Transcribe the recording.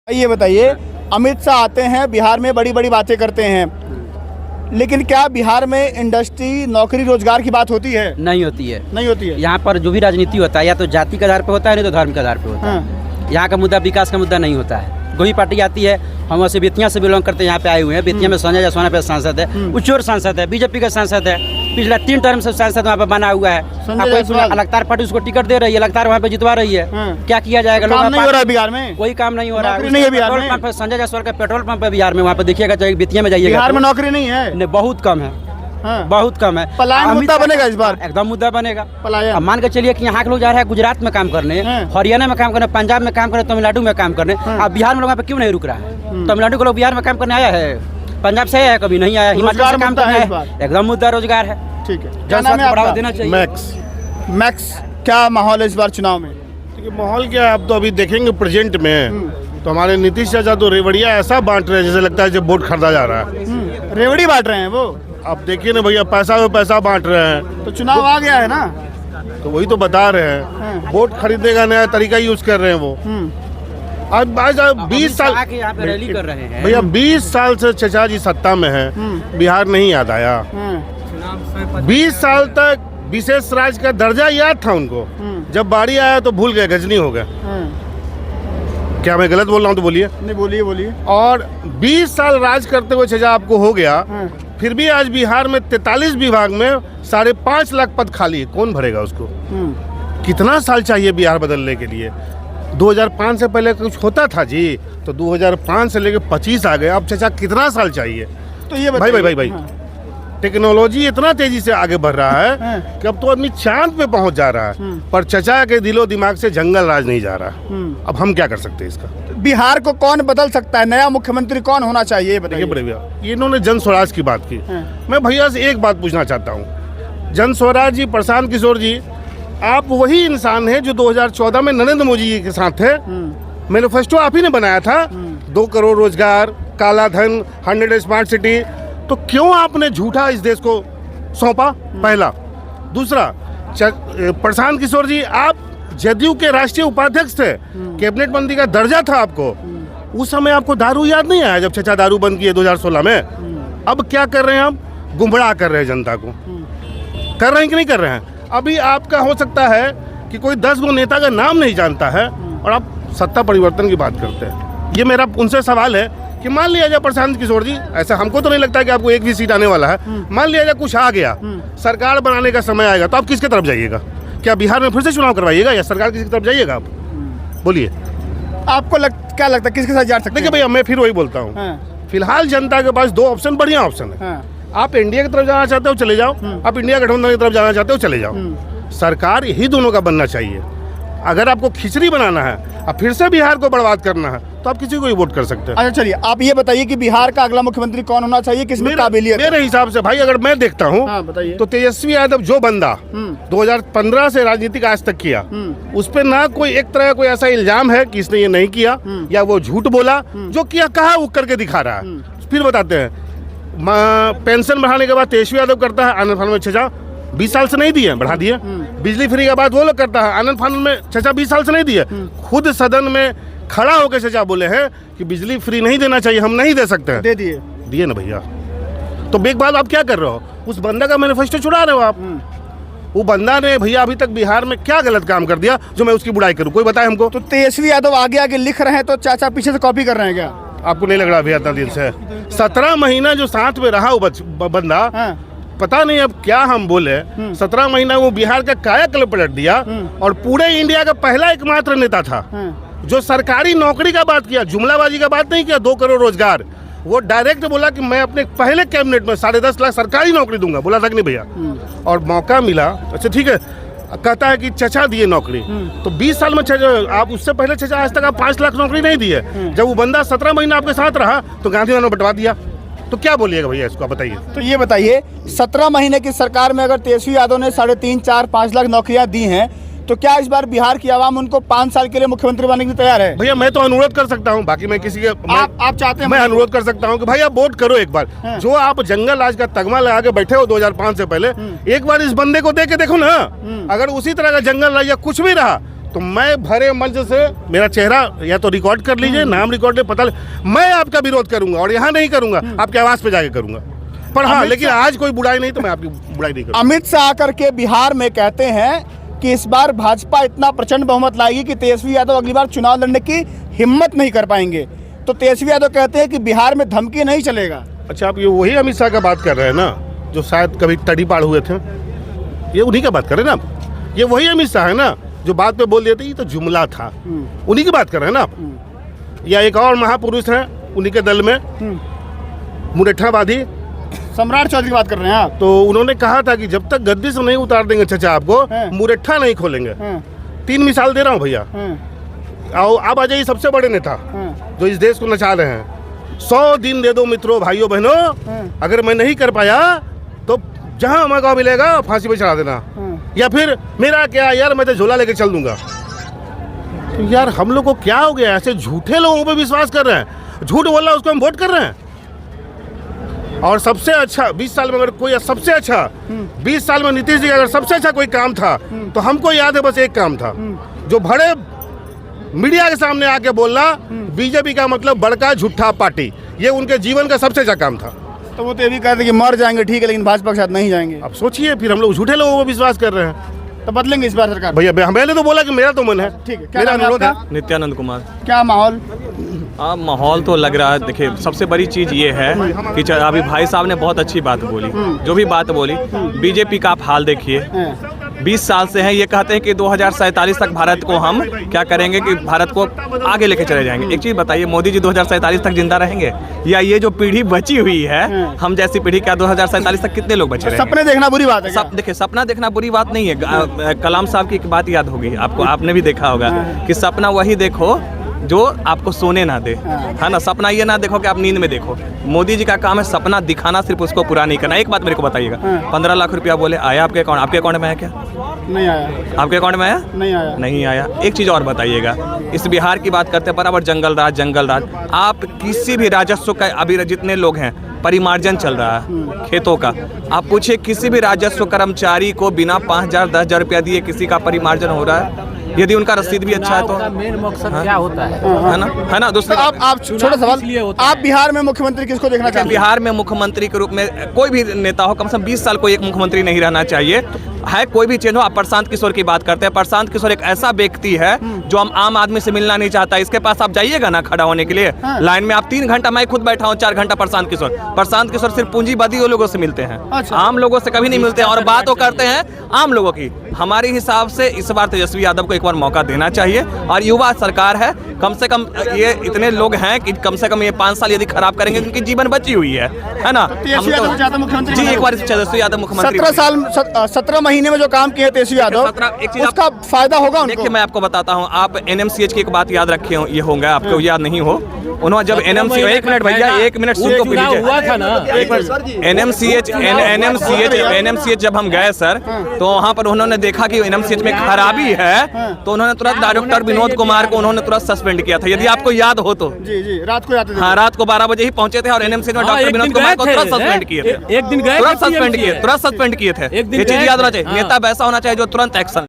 ये बताइए, अमित शाह आते हैं बिहार में, बड़ी बड़ी बातें करते हैं, लेकिन क्या बिहार में इंडस्ट्री, नौकरी, रोजगार की बात होती है? नहीं होती है। नहीं होती है। यहाँ पर जो भी राजनीति होता है या तो जाति के आधार पर होता है, नहीं तो धर्म के आधार पर होता है। यहाँ का मुद्दा विकास का मुद्दा नहीं होता है। कोई पार्टी आती है, हम वैसे बेतिया से बिलोंग करते हैं, यहाँ पे आए हुए हैं। बेतिया में संजय जायसवाल पे सांसद है, उच्चोर सांसद है, बीजेपी का सांसद है, पिछला 3 टर्म से सांसद वहाँ पे बना हुआ है। लगातार पार्टी उसको टिकट दे रही है, लगातार वहाँ पे जितवा रही है। क्या किया जाएगा? काम नहीं हो रहा है बिहार में, कोई काम नहीं हो रहा है। पेट्रोल पंप संजय जायसवाल का पेट्रोल पंप है बिहार में, वहाँ पे देखिएगा, चाहे बेतिया में जाइएगा, बिहार में नौकरी नहीं है। नहीं, बहुत कम है, बहुत कम है। पलायन मुद्दा बनेगा इस बार, एकदम मुद्दा बनेगा पलायन। अब मान के चलिए कि यहाँ के लोग जा रहे हैं गुजरात में काम करने, हरियाणा में काम करने, पंजाब में काम करने, तमिलनाडु में काम करने। अब बिहार में लोग वहाँ पे क्यों नहीं रुक रहा है? तमिलनाडु के लोग बिहार में काम करने आया है, पंजाब से आया है, कभी नहीं आया, हिमाचल से काम करना है। एकदम मुद्दा रोजगार है। ठीक है, जनता को बढ़ावा देना चाहिए। मैक्स, क्या माहौल है इस बार चुनाव में? माहौल क्या है, आप तो अभी देखेंगे प्रेजेंट में तो हमारे नीतीश चाचा तो रेवड़िया ऐसा बांट रहे हैं जैसे लगता है जब वोट खरीदा जा रहा है। रेवड़ी बांट रहे हैं वो। आप देखिए ना भैया, पैसा पे पैसा बांट रहे हैं। तो चुनाव आ गया है ना, तो वही तो बता रहे हैं, वोट खरीदने का नया तरीका यूज कर रहे हैं वो। आज 20 साल यहाँ पे रैली कर रहे हैं भैया, 20 साल से चचा जी सत्ता में है, बिहार नहीं याद आया। 20 साल तक विशेष राज्य का दर्जा याद था उनको, जब बारी आया तो भूल गए, गजनी हो गए। क्या मैं गलत बोल रहा हूँ तो बोलिए। नहीं, बोलिए बोलिए। और 20 साल राज करते हुए चचा आपको हो गया, फिर भी आज बिहार में 43 विभाग में 5.5 लाख पद खाली है, कौन भरेगा उसको? कितना साल चाहिए बिहार बदलने के लिए? 2005 से पहले कुछ होता था जी, तो 2005 से लेकर 25 आ गए, अब चचा कितना साल चाहिए? तो ये भाई टेक्नोलॉजी इतना तेजी से आगे बढ़ रहा है कि अब तो आदमी चांद पे पहुंच जा रहा है, पर चचा के दिलो दिमाग से जंगल राज नहीं जा रहा। अब हम क्या कर सकते हैं इसका? बिहार को कौन बदल सकता है? नया मुख्यमंत्री कौन होना चाहिए, बताइए। भैया, इन्होंने जन स्वराज की बात की। मैं भैया से एक बात पूछना चाहता हूँ, जन स्वराज जी, प्रशांत किशोर जी, आप वही इंसान हैं जो 2014 में नरेंद्र मोदी जी के साथ थे। मैनिफेस्टो आप ही ने बनाया था, 2 करोड़ रोजगार, काला धन, 100 स्मार्ट सिटी। तो क्यों आपने झूठा इस देश को सौंपा? पहला। दूसरा, प्रशांत किशोर जी, आप जदयू के राष्ट्रीय उपाध्यक्ष थे, कैबिनेट मंत्री का दर्जा था आपको। उस समय आपको दारू याद नहीं आया जब चचा दारू बंद किए 2016 में? अब क्या कर रहे हैं आप? गुमराह कर रहे हैं जनता को। कर रहे हैं कि नहीं कर रहे हैं? अभी आपका हो सकता है कि कोई 10 गो नेता का नाम नहीं जानता है और आप सत्ता परिवर्तन की बात करते हैं। ये मेरा उनसे सवाल है कि मान लिया जाए प्रशांत किशोर जी, ऐसा हमको तो नहीं लगता कि आपको एक भी सीट आने वाला है, मान लिया जाए कुछ आ गया, सरकार बनाने का समय आएगा, तो आप किसके तरफ जाइएगा? क्या बिहार में फिर से चुनाव करवाइएगा या सरकार किसकी तरफ जाइएगा? आप बोलिए, आपको क्या लगता है किसके साथ जा सकते हैं? देखिए भैया, मैं फिर वही बोलता हूँ, फिलहाल जनता के पास 2 ऑप्शन, बढ़िया ऑप्शन है। आप इंडिया की तरफ जाना चाहते हो चले जाओ, आप इंडिया गठबंधन की तरफ जाना चाहते हो चले जाओ। सरकार यही दोनों का बनना चाहिए। अगर आपको खिचड़ी बनाना है और फिर से बिहार को बर्बाद करना है, तो आप किसी को ही वोट कर सकते हैं। अच्छा, चलिए आप ये बताइए कि बिहार का अगला मुख्यमंत्री कौन होना चाहिए, किसमें काबिलियत? मेरे हिसाब से भाई, अगर मैं देखता हूँ तो तेजस्वी यादव जो बंदा 2015 से राजनीति का आज तक किया, उस पर ना कोई एक तरह कोई ऐसा इल्जाम है कि इसने ये नहीं किया या वो झूठ बोला, जो किया कहा वो करके दिखा रहा है। फिर बताते हैं, पेंशन बढ़ाने के बाद तेजस्वी यादव करता है, आनंद फानन में चचा 20 साल से नहीं दिए, बढ़ा दिए। बिजली फ्री का बात वो लोग करता है, आनंद फानन में चचा 20 साल से नहीं दिए। खुद सदन में खड़ा होकर चचा बोले हैं कि बिजली फ्री नहीं देना चाहिए, हम नहीं दे सकते हैं। दे दिए ना भैया। तो एक बात आप क्या कर रहे हो? उस बंदा का मैनिफेस्टो चुरा रहे हो आप। वो बंदा ने भैया अभी तक बिहार में क्या गलत काम कर दिया जो मैं उसकी बुराई करूं? कोई बताए हमको। तो तेजस्वी यादव आगे आगे लिख रहे हैं तो चाचा पीछे से कॉपी कर रहे हैं क्या? आपको नहीं लग रहा भैया इतना दिन से? 17 महीना जो साथ में रहा वो बंदा, पता नहीं अब क्या हम बोले, 17 महीना वो बिहार का कायाकल्प पलट दिया और पूरे इंडिया का पहला एकमात्र नेता था जो सरकारी नौकरी का बात किया, जुमलाबाजी का बात नहीं किया। 2 करोड़ रोजगार, वो डायरेक्ट बोला कि मैं अपने पहले कैबिनेट में 10.5 लाख सरकारी नौकरी दूंगा। बोला था कि नहीं भैया? और मौका मिला, अच्छा ठीक है, कहता है कि चचा दिए नौकरी। तो 20 साल में आप उससे पहले चचा आज तक आप 5 लाख नौकरी नहीं दिए। जब वो बंदा 17 महीना आपके साथ रहा तो गांधी ने बंटवा दिया। तो क्या बोलिएगा भैया इसको, बताइए। तो ये बताइए, 17 महीने की सरकार में अगर तेजस्वी यादव ने 3.5, 4, 5 लाख नौकरियां दी हैं, तो क्या इस बार बिहार की आवाम उनको 5 साल के लिए मुख्यमंत्री बनने के लिए तैयार है? भैया मैं तो अनुरोध कर सकता हूँ, बाकी मैं किसी के आप चाहते हैं? मैं अनुरोध कर सकता हूँ कि भाई आप वोट करो एक बार। जो आप जंगल राज का तगमा लगा के बैठे हो 2005 से पहले, एक बार इस बंदे को दे के देखो ना। अगर उसी तरह का जंगल राज या कुछ भी रहा तो मैं भरे मंच से मेरा चेहरा या तो रिकॉर्ड कर लीजिए, नाम रिकॉर्ड पता मैं आपका विरोध करूंगा और यहाँ नहीं करूंगा, आपके आवाज पे जाके करूंगा। पर हाँ, लेकिन आज कोई बुराई नहीं तो मैं आपकी बुराई नहीं करूंगा। अमित शाह आकर के बिहार में कहते हैं कि इस बार भाजपा इतना प्रचंड बहुमत लाएगी कि तेजस्वी यादव अगली बार चुनाव लड़ने की हिम्मत नहीं कर पाएंगे। तो तेजस्वी यादव कहते हैं कि बिहार में धमकी नहीं चलेगा। अच्छा, आप ये वही अमित शाह का बात कर रहे हैं ना, जो शायद कभी तड़ीपार हुए थे, ये उन्हीं का बात कर रहे हैं ना आप। ये वही अमित शाह है ना जो बात पे बोल देते ये तो जुमला था, उन्हीं की बात कर रहे हैं ना आप। या एक और महापुरुष हैं उन्हीं के दल में, मुरेठावादी सम्राट चौधरी की बात कर रहे हैं आप। तो उन्होंने कहा था कि जब तक गद्दी से नहीं उतार देंगे चचा आपको, मुरेठा नहीं खोलेंगे। 3 मिसाल दे रहा हूँ भैया, आओ आप आ जाइए। सबसे बड़े नेता जो इस देश को नचा रहे हैं, 100 दिन दे दो मित्रों भाइयों बहनों, अगर मैं नहीं कर पाया तो जहां मौका मिलेगा फांसी पे चढ़ा देना, या फिर मेरा क्या यार मैं तो झोला लेके चल दूंगा। तो यार हम लोग को क्या हो गया, ऐसे झूठे लोगों पे विश्वास कर रहे हैं, झूठ बोल रहा है उसको हम वोट कर रहे हैं। और सबसे अच्छा 20 साल में अगर कोई सबसे अच्छा 20 साल में नीतीश जी अगर सबसे अच्छा कोई काम था तो हमको याद है बस एक काम था, जो बड़े मीडिया के सामने आके बोलना बीजेपी का मतलब बड़का झूठा पार्टी, ये उनके जीवन का सबसे अच्छा काम था। तो वो तो ये भी कहते कि मर जाएंगे ठीक है, लेकिन भाजपा के साथ नहीं जाएंगे। अब सोचिए, फिर हम लोग झूठे लोगों को विश्वास कर रहे हैं। तो बदलेंगे इस बार सरकार? भैया मैंने तो बोला कि मेरा तो मन है। ठीक है, क्या मेरा नाम है अनुरोध है। आपका? नित्यानंद कुमार। क्या माहौल? माहौल तो लग रहा है, देखिए सबसे बड़ी चीज़ ये है कि अभी भाई साहब ने बहुत अच्छी बात बोली, जो भी बात बोली। बीजेपी का आप हाल देखिए, 20 साल से हैं ये कहते हैं कि 2047 तक भारत को हम क्या करेंगे कि भारत को आगे लेके चले जाएंगे। एक चीज़ बताइए, मोदी जी 2047 तक जिंदा रहेंगे या ये जो पीढ़ी बची हुई है हम जैसी पीढ़ी, क्या 2047 तक कितने लोग बचे रहेंगे? सपने देखना बुरी बात है क्या? देखिए सपना देखना बुरी बात नहीं है। कलाम साहब की एक बात याद होगी आपको, आपने भी देखा होगा कि सपना वही देखो जो आपको सोने ना दे, है ना। सपना ये ना देखो कि आप नींद में देखो। मोदी जी का काम है सपना दिखाना, सिर्फ उसको पूरा नहीं करना। एक बात मेरे को बताइएगा, 15 लाख रुपया बोले आया आपके अकाउंट? आपके अकाउंट में आया क्या? नहीं आया। आपके अकाउंट में आया? नहीं आया। नहीं आया। एक चीज़ और बताइए, इस बिहार की बात करते हैं, बराबर जंगल राज। आप किसी भी राजस्व का, अभी जितने लोग हैं परिमार्जन चल रहा है खेतों का, आप पूछिए किसी भी राजस्व कर्मचारी को बिना 5,000 10,000 रुपया दिए किसी का परिमार्जन हो रहा है? यदि उनका रसीद भी अच्छा है तो मेन मकसद क्या होता है ना दूसरे। तो आप छोटा सवाल, आप बिहार में मुख्यमंत्री किसको देखना चाहते हैं? बिहार में मुख्यमंत्री के रूप में कोई भी नेता हो, कम से कम 20 साल को एक मुख्यमंत्री नहीं रहना चाहिए है। कोई भी चेंज हो। आप प्रशांत किशोर की बात करते हैं, प्रशांत किशोर एक ऐसा व्यक्ति है जो हम आम आदमी से मिलना नहीं चाहता। इसके पास आप जाइएगा ना खड़ा होने के लिए लाइन में, आप 3 घंटा, मैं खुद बैठा हूँ 4 घंटा प्रशांत किशोर सिर्फ पूंजीवादी लोगों से मिलते हैं। आम लोगों से कभी नहीं मिलते हैं और बात करते हैं आम लोगों की। हमारे हिसाब से इस बार तेजस्वी यादव को एक बार मौका देना चाहिए। और युवा सरकार है, कम से कम ये इतने लोग हैं कि कम से कम ये 5 साल यदि खराब करेंगे उनकी जीवन बची हुई है ना। तेजस्वी यादव चाहता मुख्यमंत्री जी, एक बार तेजस्वी यादव मुख्यमंत्री। 17 महीने में जो काम किए तेजस्वी यादव, उसका फायदा होगा उनको? देखिए मैं आपको बताता हूँ, आप NMCH की एक बात याद रखे हो, ये होगा आपको याद नहीं हो। उन्होंने जब NMCH, एक मिनट भैया, 1 मिनट सुन को हुआ था ना, NMCH जब हम गए सर, तो वहाँ पर उन्होंने देखा कि NMCH में खराबी है, तो उन्होंने तुरंत डॉक्टर विनोद कुमार को उन्होंने तुरंत सस्पेंड किया था, यदि आपको याद हो तो। जी रात को आते थे। हाँ, रात को 12 बजे ही पहुंचे थे और NMCH में डॉक्टर विनोद कुमार को तुरंत सस्पेंड किए थे। एक दिन गए, तुरंत सस्पेंड किए थे। ये चीज याद होना चाहिए। नेता वैसा होना चाहिए जो तुरंत एक्शन